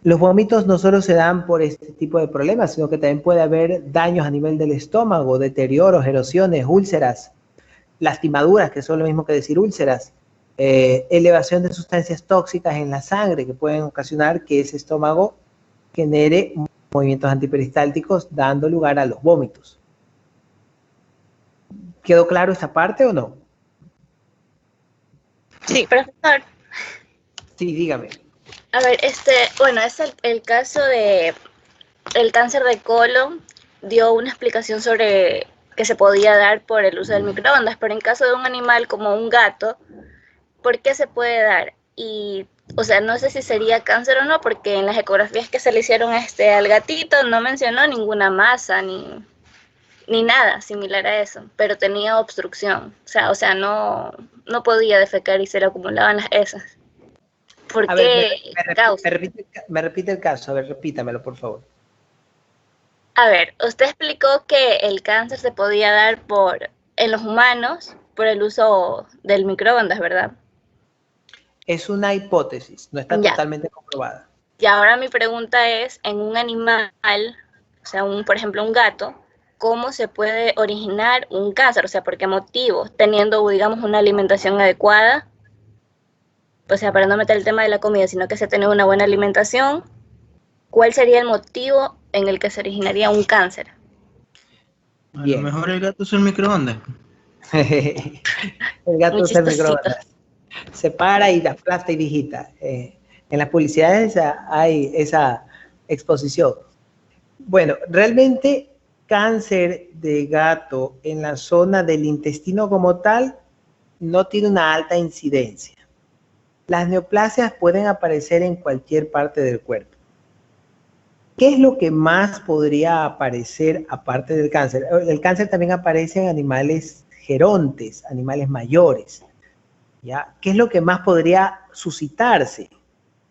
Los vómitos no solo se dan por este tipo de problemas, sino que también puede haber daños a nivel del estómago, deterioros, erosiones, úlceras, lastimaduras, que son lo mismo que decir úlceras, elevación de sustancias tóxicas en la sangre que pueden ocasionar que ese estómago genere movimientos antiperistálticos, dando lugar a los vómitos. ¿Quedó claro esta parte o no? Sí, profesor. Sí, dígame. A ver, bueno, es el caso de el cáncer de colon. Dio una explicación sobre que se podía dar por el uso del microondas, pero en caso de un animal como un gato, ¿por qué se puede dar? Y, o sea, no sé si sería cáncer o no, porque en las ecografías que se le hicieron al gatito no mencionó ninguna masa ni nada similar a eso, pero tenía obstrucción. O sea, no podía defecar y se le acumulaban las heces. ¿Por qué causa? Me repite el caso, a ver, repítamelo, por favor. A ver, usted explicó que el cáncer se podía dar en los humanos por el uso del microondas, ¿verdad? Es una hipótesis, no está totalmente comprobada. Y ahora mi pregunta es, en un animal, o sea, por ejemplo, un gato, ¿cómo se puede originar un cáncer? O sea, ¿por qué motivo? Teniendo, digamos, una alimentación adecuada. O sea, para no meter el tema de la comida, sino que se tiene una buena alimentación. ¿Cuál sería el motivo en el que se originaría un cáncer? A lo mejor el gato usa el microondas. El gato usa el microondas. Se para y la aplasta y digita. En las publicidades hay esa exposición. Bueno, realmente cáncer de gato en la zona del intestino como tal no tiene una alta incidencia. Las neoplasias pueden aparecer en cualquier parte del cuerpo. ¿Qué es lo que más podría aparecer aparte del cáncer? El cáncer también aparece en animales gerontes, animales mayores. ¿Ya? ¿Qué es lo que más podría suscitarse?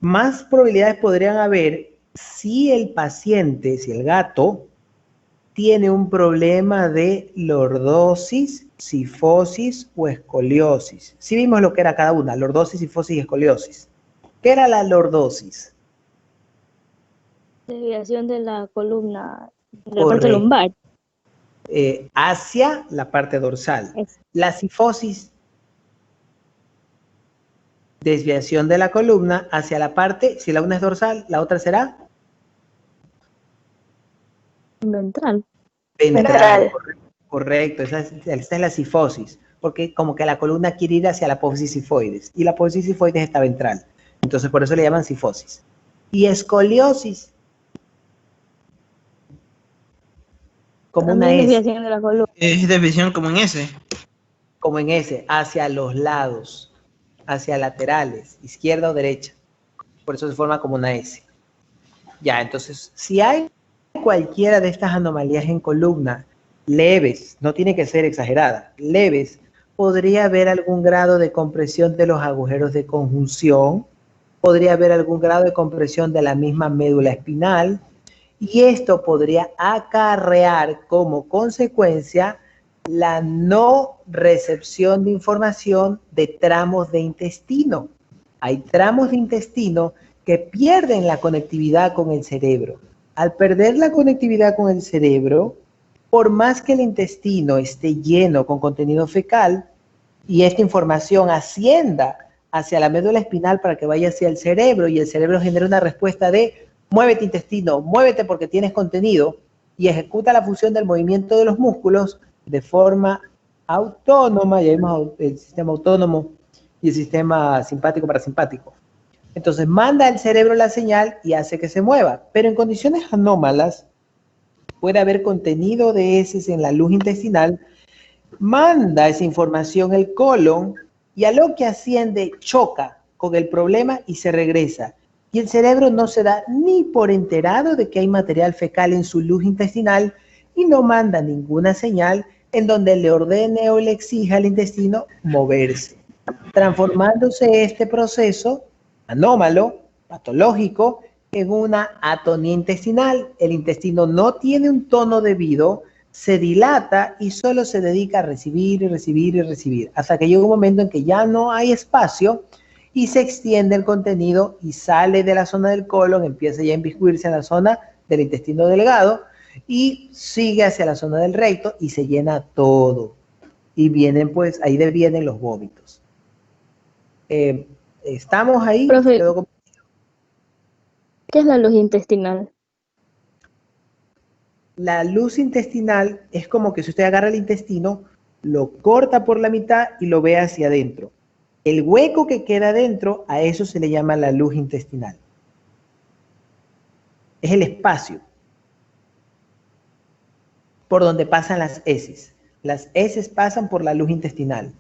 Más probabilidades podrían haber si el paciente, si el gato, tiene un problema de lordosis, cifosis o escoliosis. Sí vimos lo que era cada una, lordosis, cifosis y escoliosis. ¿Qué era la lordosis? Desviación de la columna, de la parte lumbar. Hacia la parte dorsal. La cifosis, desviación de la columna hacia la parte, si la una es dorsal, la otra será ventral. Ventral. Correcto, esa es la cifosis, porque como que la columna quiere ir hacia la apófisis cifoides, y la apófisis cifoides está ventral. Entonces por eso le llaman cifosis. Y escoliosis, como una S. Desviación de la columna. Es desviación como en S. Como en S, hacia los lados, hacia laterales, izquierda o derecha. Por eso se forma como una S. Ya, entonces, si hay cualquiera de estas anomalías en columna, leves, no tiene que ser exagerada, leves, podría haber algún grado de compresión de los agujeros de conjunción, podría haber algún grado de compresión de la misma médula espinal, y esto podría acarrear como consecuencia la no recepción de información de tramos de intestino. Hay tramos de intestino que pierden la conectividad con el cerebro. Al perder la conectividad con el cerebro, por más que el intestino esté lleno con contenido fecal y esta información ascienda hacia la médula espinal para que vaya hacia el cerebro y el cerebro genera una respuesta de muévete intestino, muévete porque tienes contenido y ejecuta la función del movimiento de los músculos de forma autónoma, ya vimos el sistema autónomo y el sistema simpático parasimpático. Entonces manda al cerebro la señal y hace que se mueva, pero en condiciones anómalas puede haber contenido de heces en la luz intestinal, manda esa información el colon y a lo que asciende choca con el problema y se regresa. Y el cerebro no se da ni por enterado de que hay material fecal en su luz intestinal y no manda ninguna señal en donde le ordene o le exija al intestino moverse, transformándose este proceso anómalo patológico en una atonía intestinal. El intestino no tiene un tono debido, se dilata y solo se dedica a recibir y recibir y recibir, hasta que llega un momento en que ya no hay espacio y se extiende el contenido y sale de la zona del colon, empieza ya a inmiscuirse en la zona del intestino delgado y sigue hacia la zona del recto y se llena todo. Y vienen, pues, ahí vienen los vómitos. ¿Estamos ahí? Profe, ¿qué es la luz intestinal? La luz intestinal es como que si usted agarra el intestino, lo corta por la mitad y lo ve hacia adentro. El hueco que queda adentro, a eso se le llama la luz intestinal. Es el espacio por donde pasan las heces. Las heces pasan por la luz intestinal.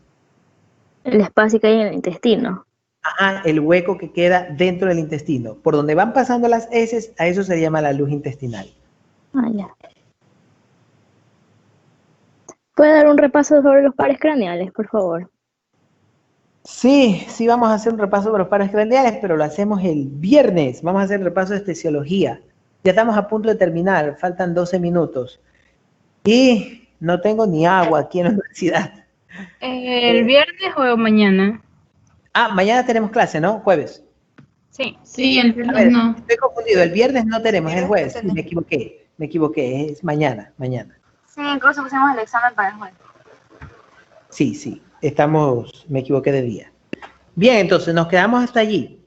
El espacio que hay en el intestino. Ajá, el hueco que queda dentro del intestino. Por donde van pasando las heces, a eso se le llama la luz intestinal. Ah, ya. ¿Puede dar un repaso sobre los pares craneales, por favor? Sí, vamos a hacer un repaso sobre los pares craneales, pero lo hacemos el viernes. Vamos a hacer el repaso de estesiología. Ya estamos a punto de terminar, faltan 12 minutos. Y no tengo ni agua aquí en la universidad. ¿El viernes o mañana? Mañana tenemos clase, ¿no? Jueves. Sí, el A ver, viernes no. estoy confundido. El viernes no tenemos, es el jueves. Sí, me equivoqué, es mañana. Sí, incluso pusimos el examen para el jueves. Sí, me equivoqué de día. Bien, entonces nos quedamos hasta allí.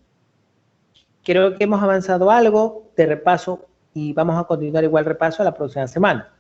Creo que hemos avanzado algo de repaso y vamos a continuar igual repaso la próxima semana.